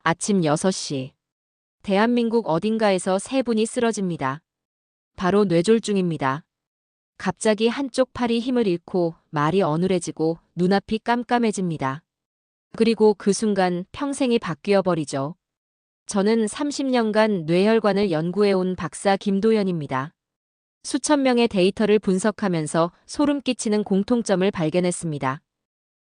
아침 6시. 대한민국 어딘가에서 세 분이 쓰러집니다. 바로 뇌졸중입니다. 갑자기 한쪽 팔이 힘을 잃고 말이 어눌해지고 눈앞이 깜깜해집니다. 그리고 그 순간 평생이 바뀌어 버리죠. 저는 30년간 뇌혈관을 연구해온 박사 김도연입니다. 수천 명의 데이터를 분석하면서 소름 끼치는 공통점을 발견했습니다.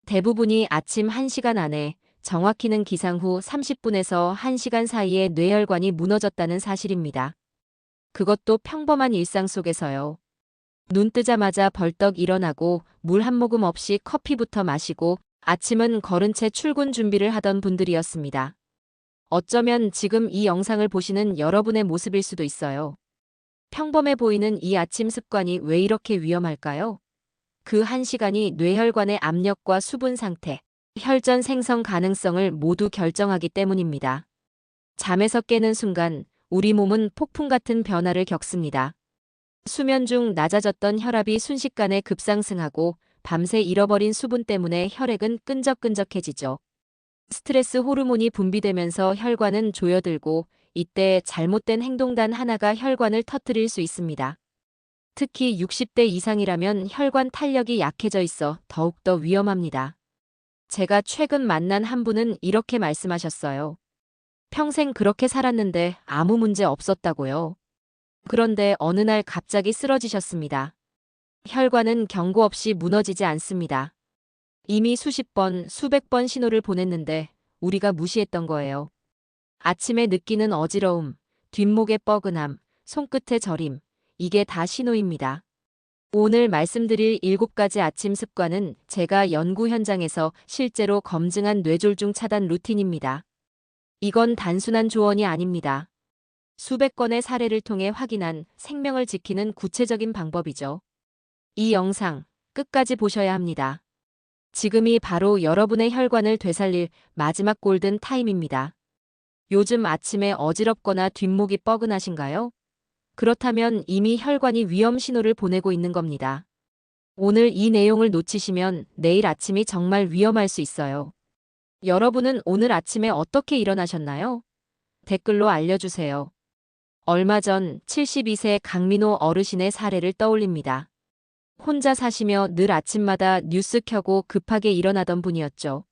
대부분이 아침 1시간 안에, 정확히는 기상 후 30분에서 1시간 사이에 뇌혈관이 무너졌다는 사실입니다. 그것도 평범한 일상 속에서요. 눈 뜨자마자 벌떡 일어나고 물 한 모금 없이 커피부터 마시고 아침은 걸은 채 출근 준비를 하던 분들이었습니다. 어쩌면 지금 이 영상을 보시는 여러분의 모습일 수도 있어요. 평범해 보이는 이 아침 습관이 왜 이렇게 위험할까요? 그 1시간이 뇌혈관의 압력과 수분 상태, 혈전 생성 가능성을 모두 결정하기 때문입니다. 잠에서 깨는 순간 우리 몸은 폭풍 같은 변화를 겪습니다. 수면 중 낮아졌던 혈압이 순식간에 급상승하고 밤새 잃어버린 수분 때문에 혈액은 끈적끈적해지죠. 스트레스 호르몬이 분비되면서 혈관은 조여들고 이때 잘못된 행동 단 하나가 혈관을 터뜨릴 수 있습니다. 특히 60대 이상이라면 혈관 탄력이 약해져 있어 더욱더 위험합니다. 제가 최근 만난 한 분은 이렇게 말씀하셨어요. 평생 그렇게 살았는데 아무 문제 없었다고요. 그런데 어느 날 갑자기 쓰러지셨습니다. 혈관은 경고 없이 무너지지 않습니다. 이미 수십 번, 수백 번 신호를 보냈는데 우리가 무시했던 거예요. 아침에 느끼는 어지러움, 뒷목의 뻐근함, 손끝의 저림, 이게 다 신호입니다. 오늘 말씀드릴 7가지 아침 습관은 제가 연구 현장에서 실제로 검증한 뇌졸중 차단 루틴입니다. 이건 단순한 조언이 아닙니다. 수백 건의 사례를 통해 확인한 생명을 지키는 구체적인 방법이죠. 이 영상 끝까지 보셔야 합니다. 지금이 바로 여러분의 혈관을 되살릴 마지막 골든 타임입니다. 요즘 아침에 어지럽거나 뒷목이 뻐근하신가요? 그렇다면 이미 혈관이 위험 신호를 보내고 있는 겁니다. 오늘 이 내용을 놓치시면 내일 아침이 정말 위험할 수 있어요. 여러분은 오늘 아침에 어떻게 일어나셨나요? 댓글로 알려주세요. 얼마 전 72세 강민호 어르신의 사례를 떠올립니다. 혼자 사시며 늘 아침마다 뉴스 켜고 급하게 일어나던 분이었죠.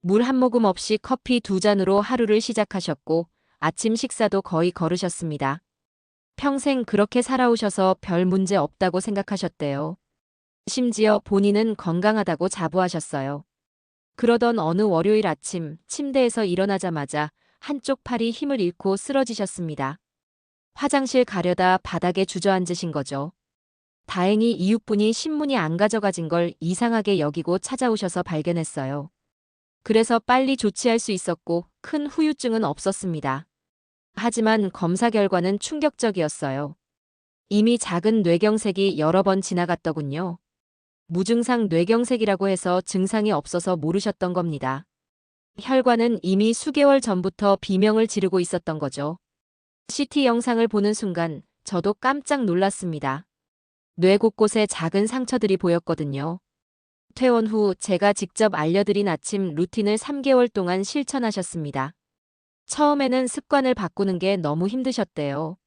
물 한 모금 없이 커피 2잔으로 하루를 시작하셨고 아침 식사도 거의 거르셨습니다. 평생 그렇게 살아오셔서 별 문제 없다고 생각하셨대요. 심지어 본인은 건강하다고 자부하셨어요. 그러던 어느 월요일 아침 침대에서 일어나자마자 한쪽 팔이 힘을 잃고 쓰러지셨습니다. 화장실 가려다 바닥에 주저앉으신 거죠. 다행히 이웃분이 신문이 안 가져가진 걸 이상하게 여기고 찾아오셔서 발견했어요. 그래서 빨리 조치할 수 있었고 큰 후유증은 없었습니다. 하지만 검사 결과는 충격적이었어요. 이미 작은 뇌경색이 여러 번 지나갔더군요. 무증상 뇌경색이라고 해서 증상이 없어서 모르셨던 겁니다. 혈관은 이미 수개월 전부터 비명을 지르고 있었던 거죠. CT 영상을 보는 순간 저도 깜짝 놀랐습니다. 뇌 곳곳에 작은 상처들이 보였거든요. 퇴원 후 제가 직접 알려드린 아침 루틴을 3개월 동안 실천하셨습니다. 처음에는 습관을 바꾸는 게 너무 힘드셨대요.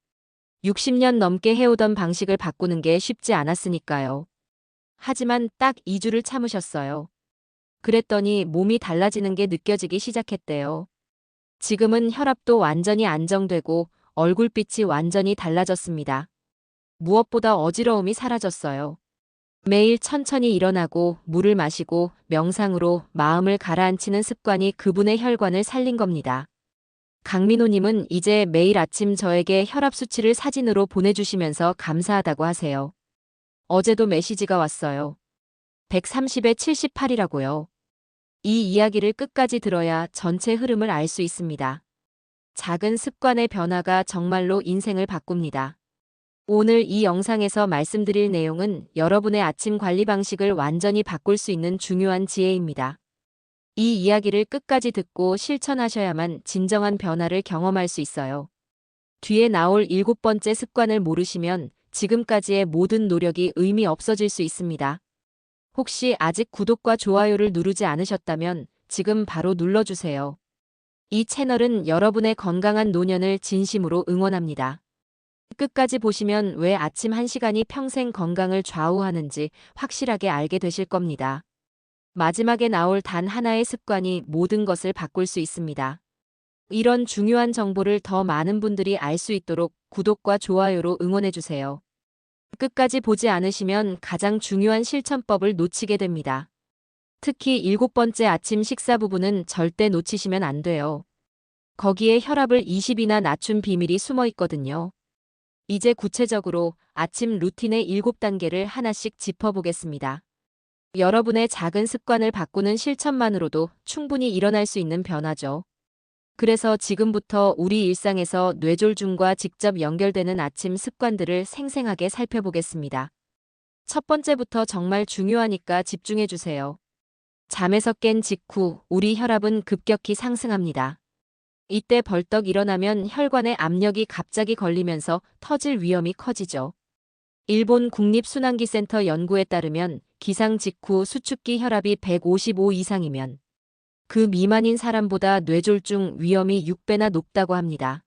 60년 넘게 해오던 방식을 바꾸는 게 쉽지 않았으니까요. 하지만 딱 2주를 참으셨어요. 그랬더니 몸이 달라지는 게 느껴지기 시작했대요. 지금은 혈압도 완전히 안정되고 얼굴빛이 완전히 달라졌습니다. 무엇보다 어지러움이 사라졌어요. 매일 천천히 일어나고 물을 마시고 명상으로 마음을 가라앉히는 습관이 그분의 혈관을 살린 겁니다. 강민호님은 이제 매일 아침 저에게 혈압 수치를 사진으로 보내주시면서 감사하다고 하세요. 어제도 메시지가 왔어요. 130에 78이라고요. 이 이야기를 끝까지 들어야 전체 흐름을 알 수 있습니다. 작은 습관의 변화가 정말로 인생을 바꿉니다. 오늘 이 영상에서 말씀드릴 내용은 여러분의 아침 관리 방식을 완전히 바꿀 수 있는 중요한 지혜입니다. 이 이야기를 끝까지 듣고 실천하셔야만 진정한 변화를 경험할 수 있어요. 뒤에 나올 7번째 습관을 모르시면 지금까지의 모든 노력이 의미 없어질 수 있습니다. 혹시 아직 구독과 좋아요를 누르지 않으셨다면 지금 바로 눌러주세요. 이 채널은 여러분의 건강한 노년을 진심으로 응원합니다. 끝까지 보시면 왜 아침 1시간이 평생 건강을 좌우하는지 확실하게 알게 되실 겁니다. 마지막에 나올 단 하나의 습관이 모든 것을 바꿀 수 있습니다. 이런 중요한 정보를 더 많은 분들이 알 수 있도록 구독과 좋아요로 응원해주세요. 끝까지 보지 않으시면 가장 중요한 실천법을 놓치게 됩니다. 특히 7번째 아침 식사 부분은 절대 놓치시면 안 돼요. 거기에 혈압을 20이나 낮춘 비밀이 숨어 있거든요. 이제 구체적으로 아침 루틴의 7단계를 하나씩 짚어보겠습니다. 여러분의 작은 습관을 바꾸는 실천만으로도 충분히 일어날 수 있는 변화죠. 그래서 지금부터 우리 일상에서 뇌졸중과 직접 연결되는 아침 습관들을 생생하게 살펴보겠습니다. 첫 번째부터 정말 중요하니까 집중해 주세요. 잠에서 깬 직후 우리 혈압은 급격히 상승합니다. 이때 벌떡 일어나면 혈관에 압력이 갑자기 걸리면서 터질 위험이 커지죠. 일본 국립순환기센터 연구에 따르면 기상 직후 수축기 혈압이 155 이상이면 그 미만인 사람보다 뇌졸중 위험이 6배나 높다고 합니다.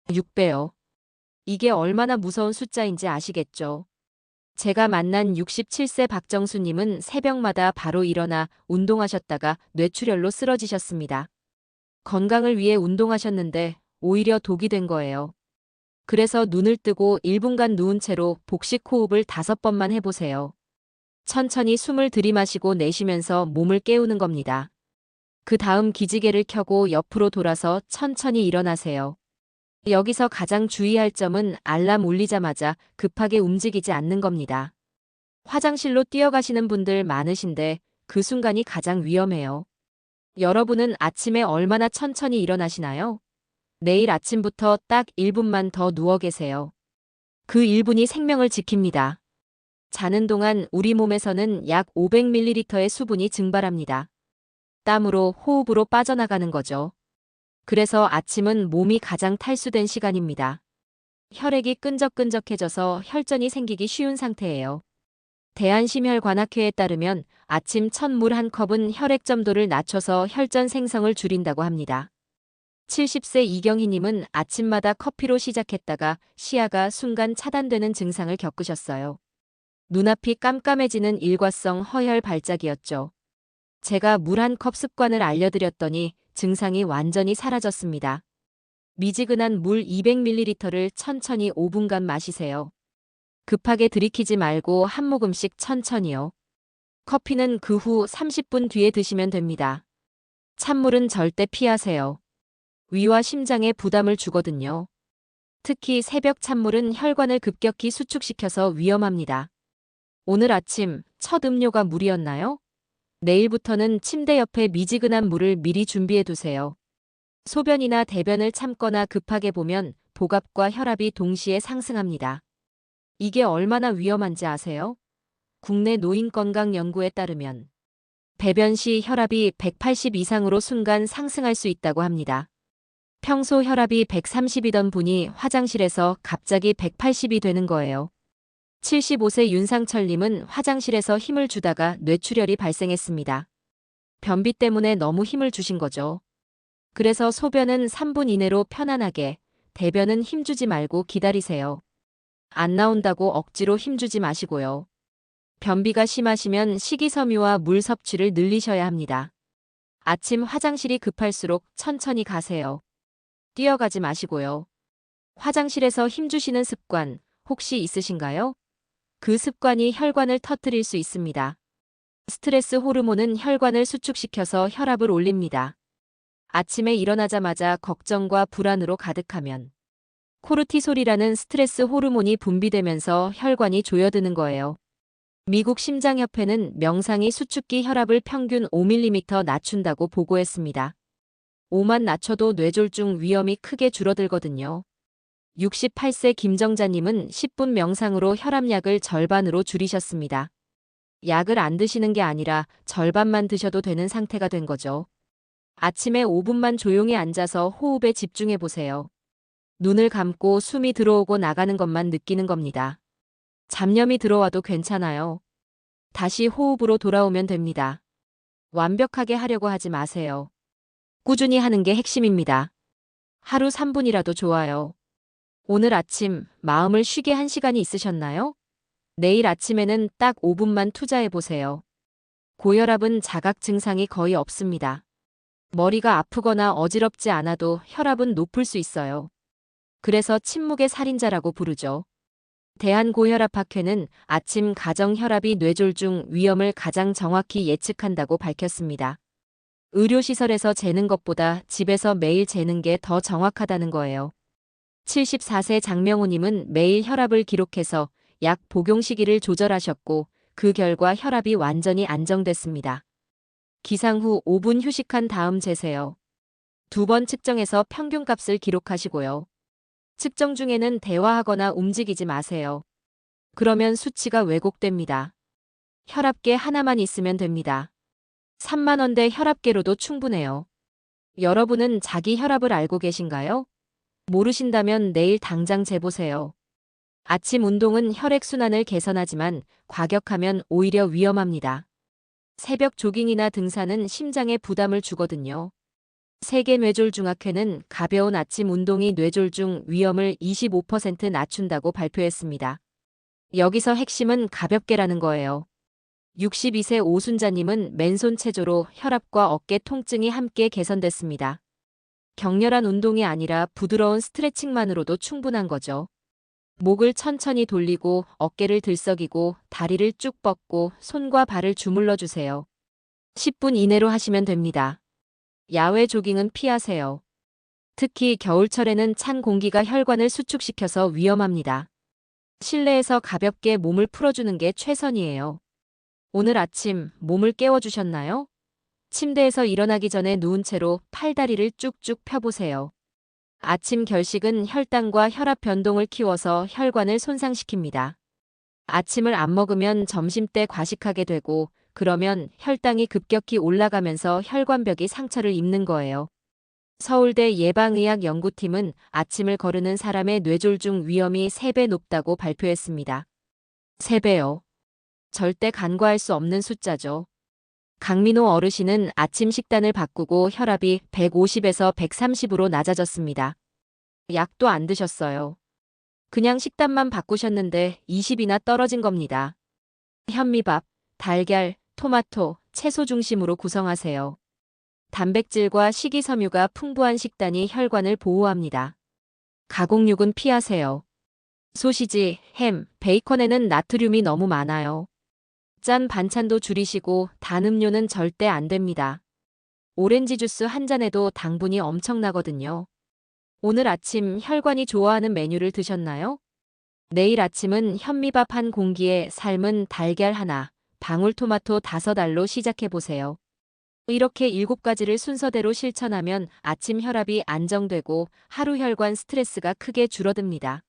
6배요. 이게 얼마나 무서운 숫자인지 아시겠죠? 제가 만난 67세 박정수님은 새벽마다 바로 일어나 운동하셨다가 뇌출혈로 쓰러지셨습니다. 건강을 위해 운동하셨는데 오히려 독이 된 거예요. 그래서 눈을 뜨고 1분간 누운 채로 복식 호흡을 5번만 해보세요. 천천히 숨을 들이마시고 내쉬면서 몸을 깨우는 겁니다. 그 다음 기지개를 켜고 옆으로 돌아서 천천히 일어나세요. 여기서 가장 주의할 점은 알람 울리자마자 급하게 움직이지 않는 겁니다. 화장실로 뛰어가시는 분들 많으신데 그 순간이 가장 위험해요. 여러분은 아침에 얼마나 천천히 일어나시나요? 내일 아침부터 딱 1분만 더 누워 계세요. 그 1분이 생명을 지킵니다. 자는 동안 우리 몸에서는 약 500ml의 수분이 증발합니다. 땀으로 호흡으로 빠져나가는 거죠. 그래서 아침은 몸이 가장 탈수된 시간입니다. 혈액이 끈적끈적해져서 혈전이 생기기 쉬운 상태예요. 대한심혈관학회에 따르면 아침 첫 물 한 컵은 혈액 점도를 낮춰서 혈전 생성을 줄인다고 합니다. 70세 이경희님은 아침마다 커피로 시작했다가 시야가 순간 차단되는 증상을 겪으셨어요. 눈앞이 깜깜해지는 일과성 허혈 발작이었죠. 제가 물 한 컵 습관을 알려드렸더니 증상이 완전히 사라졌습니다. 미지근한 물 200ml를 천천히 5분간 마시세요. 급하게 들이키지 말고 한 모금씩 천천히요. 커피는 그 후 30분 뒤에 드시면 됩니다. 찬물은 절대 피하세요. 위와 심장에 부담을 주거든요. 특히 새벽 찬물은 혈관을 급격히 수축시켜서 위험합니다. 오늘 아침 첫 음료가 물이었나요? 내일부터는 침대 옆에 미지근한 물을 미리 준비해 두세요. 소변이나 대변을 참거나 급하게 보면 복압과 혈압이 동시에 상승합니다. 이게 얼마나 위험한지 아세요? 국내 노인건강연구에 따르면 배변 시 혈압이 180 이상으로 순간 상승할 수 있다고 합니다. 평소 혈압이 130이던 분이 화장실에서 갑자기 180이 되는 거예요. 75세 윤상철님은 화장실에서 힘을 주다가 뇌출혈이 발생했습니다. 변비 때문에 너무 힘을 주신 거죠. 그래서 소변은 3분 이내로 편안하게, 대변은 힘주지 말고 기다리세요. 안 나온다고 억지로 힘주지 마시고요. 변비가 심하시면 식이섬유와 물 섭취를 늘리셔야 합니다. 아침 화장실이 급할수록 천천히 가세요. 뛰어가지 마시고요. 화장실에서 힘주시는 습관 혹시 있으신가요? 그 습관이 혈관을 터뜨릴 수 있습니다. 스트레스 호르몬은 혈관을 수축시켜서 혈압을 올립니다. 아침에 일어나자마자 걱정과 불안으로 가득하면 코르티솔이라는 스트레스 호르몬이 분비되면서 혈관이 조여드는 거예요. 미국 심장협회는 명상이 수축기 혈압을 평균 5mm 낮춘다고 보고했습니다. 5만 낮춰도 뇌졸중 위험이 크게 줄어들거든요. 68세 김정자님은 10분 명상으로 혈압약을 절반으로 줄이셨습니다. 약을 안 드시는 게 아니라 절반만 드셔도 되는 상태가 된 거죠. 아침에 5분만 조용히 앉아서 호흡에 집중해 보세요. 눈을 감고 숨이 들어오고 나가는 것만 느끼는 겁니다. 잡념이 들어와도 괜찮아요. 다시 호흡으로 돌아오면 됩니다. 완벽하게 하려고 하지 마세요. 꾸준히 하는 게 핵심입니다. 하루 3분이라도 좋아요. 오늘 아침 마음을 쉬게 한 시간이 있으셨나요? 내일 아침에는 딱 5분만 투자해 보세요. 고혈압은 자각 증상이 거의 없습니다. 머리가 아프거나 어지럽지 않아도 혈압은 높을 수 있어요. 그래서 침묵의 살인자라고 부르죠. 대한고혈압학회는 아침 가정 혈압이 뇌졸중 위험을 가장 정확히 예측한다고 밝혔습니다. 의료시설에서 재는 것보다 집에서 매일 재는 게 더 정확하다는 거예요. 74세 장명우님은 매일 혈압을 기록해서 약 복용 시기를 조절하셨고 그 결과 혈압이 완전히 안정됐습니다. 기상 후 5분 휴식한 다음 재세요. 2번 측정해서 평균값을 기록하시고요. 측정 중에는 대화하거나 움직이지 마세요. 그러면 수치가 왜곡됩니다. 혈압계 하나만 있으면 됩니다. 3만 원대 혈압계로도 충분해요. 여러분은 자기 혈압을 알고 계신가요? 모르신다면 내일 당장 재보세요. 아침 운동은 혈액순환을 개선하지만 과격하면 오히려 위험합니다. 새벽 조깅이나 등산은 심장에 부담을 주거든요. 세계뇌졸중학회는 가벼운 아침 운동이 뇌졸중 위험을 25% 낮춘다고 발표했습니다. 여기서 핵심은 가볍게라는 거예요. 62세 오순자님은 맨손 체조로 혈압과 어깨 통증이 함께 개선됐습니다. 격렬한 운동이 아니라 부드러운 스트레칭만으로도 충분한 거죠. 목을 천천히 돌리고 어깨를 들썩이고 다리를 쭉 뻗고 손과 발을 주물러 주세요. 10분 이내로 하시면 됩니다. 야외 조깅은 피하세요. 특히 겨울철에는 찬 공기가 혈관을 수축시켜서 위험합니다. 실내에서 가볍게 몸을 풀어주는 게 최선이에요. 오늘 아침 몸을 깨워주셨나요? 침대에서 일어나기 전에 누운 채로 팔다리를 쭉쭉 펴보세요. 아침 결식은 혈당과 혈압 변동을 키워서 혈관을 손상시킵니다. 아침을 안 먹으면 점심때 과식하게 되고 그러면 혈당이 급격히 올라가면서 혈관벽이 상처를 입는 거예요. 서울대 예방의학연구팀은 아침을 거르는 사람의 뇌졸중 위험이 3배 높다고 발표했습니다. 3배요. 절대 간과할 수 없는 숫자죠. 강민호 어르신은 아침 식단을 바꾸고 혈압이 150에서 130으로 낮아졌습니다. 약도 안 드셨어요. 그냥 식단만 바꾸셨는데 20이나 떨어진 겁니다. 현미밥, 달걀, 토마토, 채소 중심으로 구성하세요. 단백질과 식이섬유가 풍부한 식단이 혈관을 보호합니다. 가공육은 피하세요. 소시지, 햄, 베이컨에는 나트륨이 너무 많아요. 짠 반찬도 줄이시고 단 음료는 절대 안 됩니다. 오렌지 주스 한 잔에도 당분이 엄청나거든요. 오늘 아침 혈관이 좋아하는 메뉴를 드셨나요? 내일 아침은 현미밥 한 공기에 삶은 달걀 하나, 방울토마토 5알로 시작해보세요. 이렇게 7가지를 순서대로 실천하면 아침 혈압이 안정되고 하루 혈관 스트레스가 크게 줄어듭니다.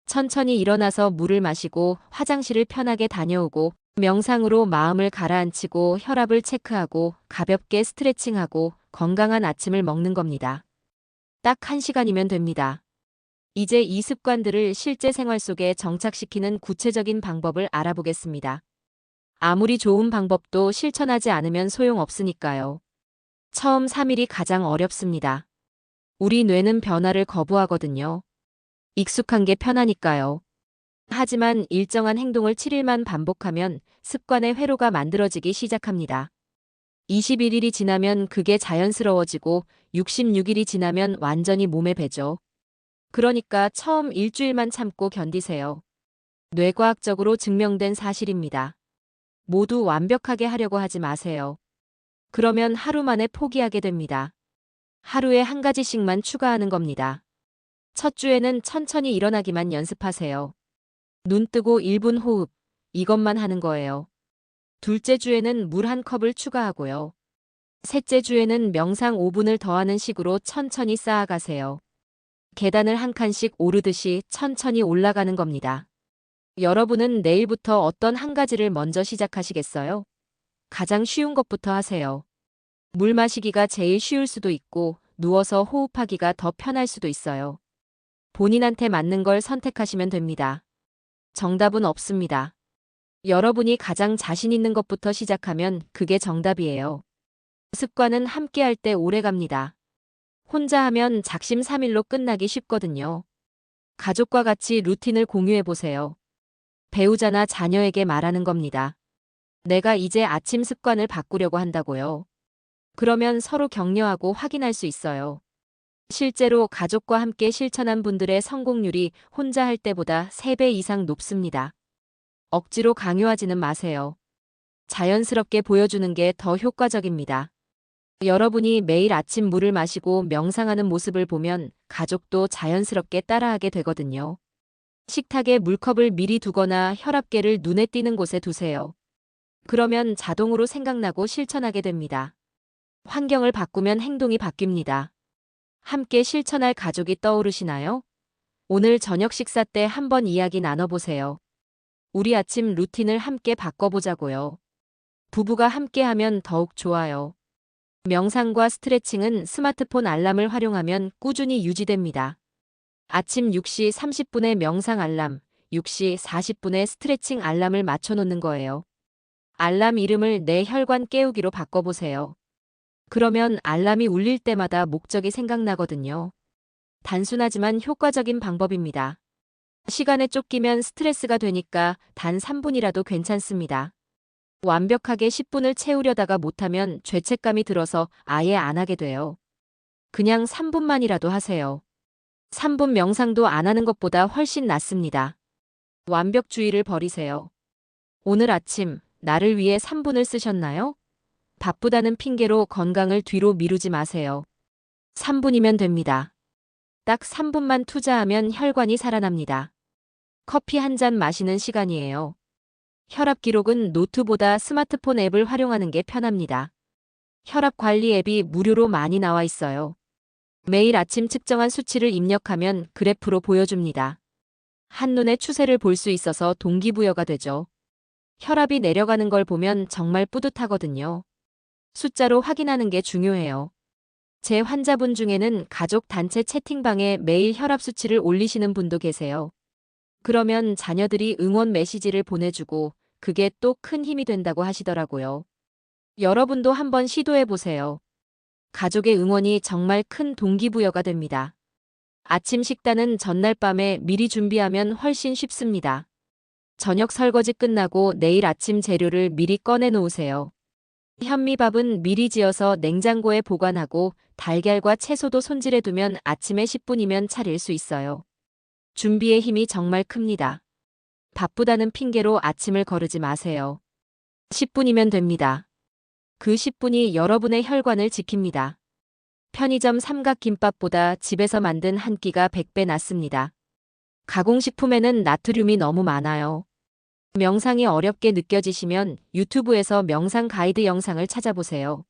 천천히 일어나서 물을 마시고 화장실을 편하게 다녀오고 명상으로 마음을 가라앉히고 혈압을 체크하고 가볍게 스트레칭하고 건강한 아침을 먹는 겁니다. 딱 1시간이면 됩니다. 이제 이 습관들을 실제 생활 속에 정착시키는 구체적인 방법을 알아보겠습니다. 아무리 좋은 방법도 실천하지 않으면 소용없으니까요. 처음 3일이 가장 어렵습니다. 우리 뇌는 변화를 거부하거든요. 익숙한 게 편하니까요. 하지만 일정한 행동을 7일만 반복하면 습관의 회로가 만들어지기 시작합니다. 21일이 지나면 그게 자연스러워지고 66일이 지나면 완전히 몸에 배죠. 그러니까 처음 일주일만 참고 견디세요. 뇌과학적으로 증명된 사실입니다. 모두 완벽하게 하려고 하지 마세요. 그러면 하루 만에 포기하게 됩니다. 하루에 한 가지씩만 추가하는 겁니다. 첫 주에는 천천히 일어나기만 연습하세요. 눈 뜨고 1분 호흡, 이것만 하는 거예요. 둘째 주에는 물 한 컵을 추가하고요. 셋째 주에는 명상 5분을 더하는 식으로 천천히 쌓아가세요. 계단을 한 칸씩 오르듯이 천천히 올라가는 겁니다. 여러분은 내일부터 어떤 한 가지를 먼저 시작하시겠어요? 가장 쉬운 것부터 하세요. 물 마시기가 제일 쉬울 수도 있고 누워서 호흡하기가 더 편할 수도 있어요. 본인한테 맞는 걸 선택하시면 됩니다. 정답은 없습니다. 여러분이 가장 자신 있는 것부터 시작하면 그게 정답이에요. 습관은 함께할 때 오래 갑니다. 혼자 하면 작심삼일로 끝나기 쉽거든요. 가족과 같이 루틴을 공유해 보세요. 배우자나 자녀에게 말하는 겁니다. 내가 이제 아침 습관을 바꾸려고 한다고요. 그러면 서로 격려하고 확인할 수 있어요. 실제로 가족과 함께 실천한 분들의 성공률이 혼자 할 때보다 3배 이상 높습니다. 억지로 강요하지는 마세요. 자연스럽게 보여주는 게 더 효과적입니다. 여러분이 매일 아침 물을 마시고 명상하는 모습을 보면 가족도 자연스럽게 따라하게 되거든요. 식탁에 물컵을 미리 두거나 혈압계를 눈에 띄는 곳에 두세요. 그러면 자동으로 생각나고 실천하게 됩니다. 환경을 바꾸면 행동이 바뀝니다. 함께 실천할 가족이 떠오르시나요? 오늘 저녁 식사 때 한번 이야기 나눠보세요. 우리 아침 루틴을 함께 바꿔보자고요. 부부가 함께하면 더욱 좋아요. 명상과 스트레칭은 스마트폰 알람을 활용하면 꾸준히 유지됩니다. 아침 6시 30분에 명상 알람, 6시 40분에 스트레칭 알람을 맞춰놓는 거예요. 알람 이름을 내 혈관 깨우기로 바꿔보세요. 그러면 알람이 울릴 때마다 목적이 생각나거든요. 단순하지만 효과적인 방법입니다. 시간에 쫓기면 스트레스가 되니까 단 3분이라도 괜찮습니다. 완벽하게 10분을 채우려다가 못하면 죄책감이 들어서 아예 안 하게 돼요. 그냥 3분만이라도 하세요. 3분 명상도 안 하는 것보다 훨씬 낫습니다. 완벽주의를 버리세요. 오늘 아침 나를 위해 3분을 쓰셨나요? 바쁘다는 핑계로 건강을 뒤로 미루지 마세요. 3분이면 됩니다. 딱 3분만 투자하면 혈관이 살아납니다. 커피 한 잔 마시는 시간이에요. 혈압 기록은 노트보다 스마트폰 앱을 활용하는 게 편합니다. 혈압 관리 앱이 무료로 많이 나와 있어요. 매일 아침 측정한 수치를 입력하면 그래프로 보여줍니다. 한눈에 추세를 볼 수 있어서 동기부여가 되죠. 혈압이 내려가는 걸 보면 정말 뿌듯하거든요. 숫자로 확인하는 게 중요해요. 제 환자분 중에는 가족 단체 채팅방에 매일 혈압 수치를 올리시는 분도 계세요. 그러면 자녀들이 응원 메시지를 보내주고 그게 또 큰 힘이 된다고 하시더라고요. 여러분도 한번 시도해 보세요. 가족의 응원이 정말 큰 동기부여가 됩니다. 아침 식단은 전날 밤에 미리 준비하면 훨씬 쉽습니다. 저녁 설거지 끝나고 내일 아침 재료를 미리 꺼내 놓으세요. 현미밥은 미리 지어서 냉장고에 보관하고 달걀과 채소도 손질해 두면 아침에 10분이면 차릴 수 있어요. 준비의 힘이 정말 큽니다. 바쁘다는 핑계로 아침을 거르지 마세요. 10분이면 됩니다. 그 10분이 여러분의 혈관을 지킵니다. 편의점 삼각김밥보다 집에서 만든 한 끼가 100배 낫습니다. 가공식품에는 나트륨이 너무 많아요. 명상이 어렵게 느껴지시면 유튜브에서 명상 가이드 영상을 찾아보세요.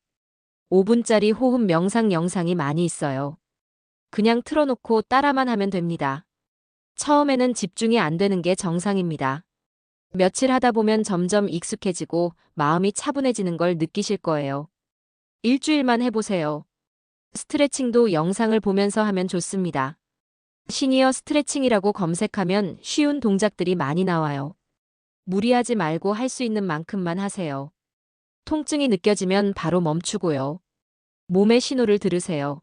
5분짜리 호흡 명상 영상이 많이 있어요. 그냥 틀어놓고 따라만 하면 됩니다. 처음에는 집중이 안 되는 게 정상입니다. 며칠 하다 보면 점점 익숙해지고 마음이 차분해지는 걸 느끼실 거예요. 일주일만 해보세요. 스트레칭도 영상을 보면서 하면 좋습니다. 시니어 스트레칭이라고 검색하면 쉬운 동작들이 많이 나와요. 무리하지 말고 할 수 있는 만큼만 하세요. 통증이 느껴지면 바로 멈추고요. 몸의 신호를 들으세요.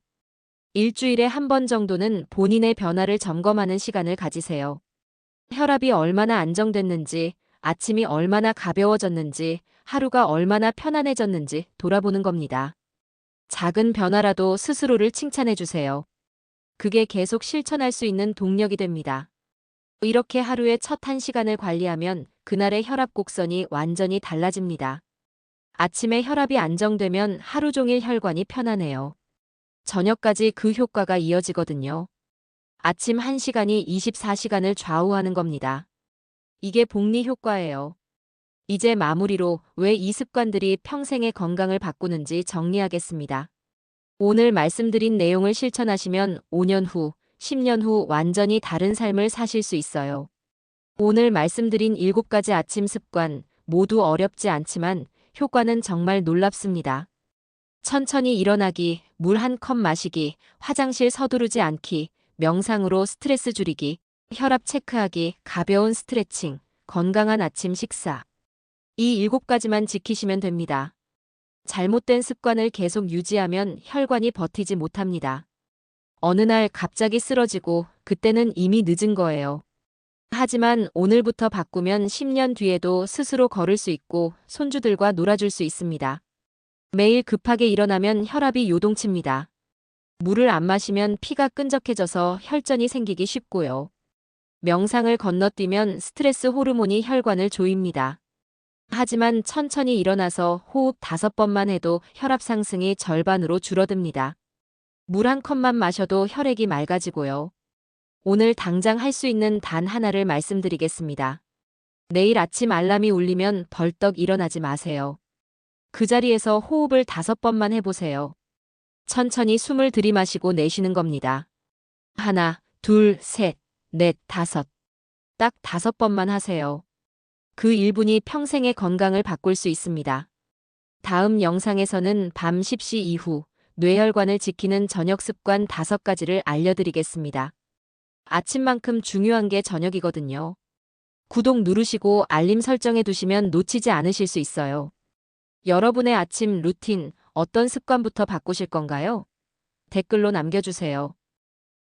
일주일에 한 번 정도는 본인의 변화를 점검하는 시간을 가지세요. 혈압이 얼마나 안정됐는지, 아침이 얼마나 가벼워졌는지, 하루가 얼마나 편안해졌는지 돌아보는 겁니다. 작은 변화라도 스스로를 칭찬해 주세요. 그게 계속 실천할 수 있는 동력이 됩니다. 이렇게 하루의 첫 1시간을 관리하면 그날의 혈압 곡선이 완전히 달라집니다. 아침에 혈압이 안정되면 하루 종일 혈관이 편안해요. 저녁까지 그 효과가 이어지거든요. 아침 1시간이 24시간을 좌우하는 겁니다. 이게 복리 효과예요. 이제 마무리로 왜 이 습관들이 평생의 건강을 바꾸는지 정리하겠습니다. 오늘 말씀드린 내용을 실천하시면 5년 후, 10년 후 완전히 다른 삶을 사실 수 있어요. 오늘 말씀드린 7가지 아침 습관 모두 어렵지 않지만 효과는 정말 놀랍습니다. 천천히 일어나기, 물 한 컵 마시기, 화장실 서두르지 않기, 명상으로 스트레스 줄이기, 혈압 체크하기, 가벼운 스트레칭, 건강한 아침 식사. 이 7가지만 지키시면 됩니다. 잘못된 습관을 계속 유지하면 혈관이 버티지 못합니다. 어느 날 갑자기 쓰러지고 그때는 이미 늦은 거예요. 하지만 오늘부터 바꾸면 10년 뒤에도 스스로 걸을 수 있고 손주들과 놀아줄 수 있습니다. 매일 급하게 일어나면 혈압이 요동칩니다. 물을 안 마시면 피가 끈적해져서 혈전이 생기기 쉽고요. 명상을 건너뛰면 스트레스 호르몬이 혈관을 조입니다. 하지만 천천히 일어나서 호흡 5번만 해도 혈압 상승이 절반으로 줄어듭니다. 물 한 컵만 마셔도 혈액이 맑아지고요. 오늘 당장 할 수 있는 단 하나를 말씀드리겠습니다. 내일 아침 알람이 울리면 벌떡 일어나지 마세요. 그 자리에서 호흡을 5번만 해보세요. 천천히 숨을 들이마시고 내쉬는 겁니다. 하나, 둘, 셋, 넷, 다섯. 딱 5번만 하세요. 그 1분이 평생의 건강을 바꿀 수 있습니다. 다음 영상에서는 밤 10시 이후 뇌혈관을 지키는 저녁 습관 5가지를 알려드리겠습니다. 아침만큼 중요한 게 저녁이거든요. 구독 누르시고 알림 설정해 두시면 놓치지 않으실 수 있어요. 여러분의 아침 루틴 어떤 습관부터 바꾸실 건가요? 댓글로 남겨주세요.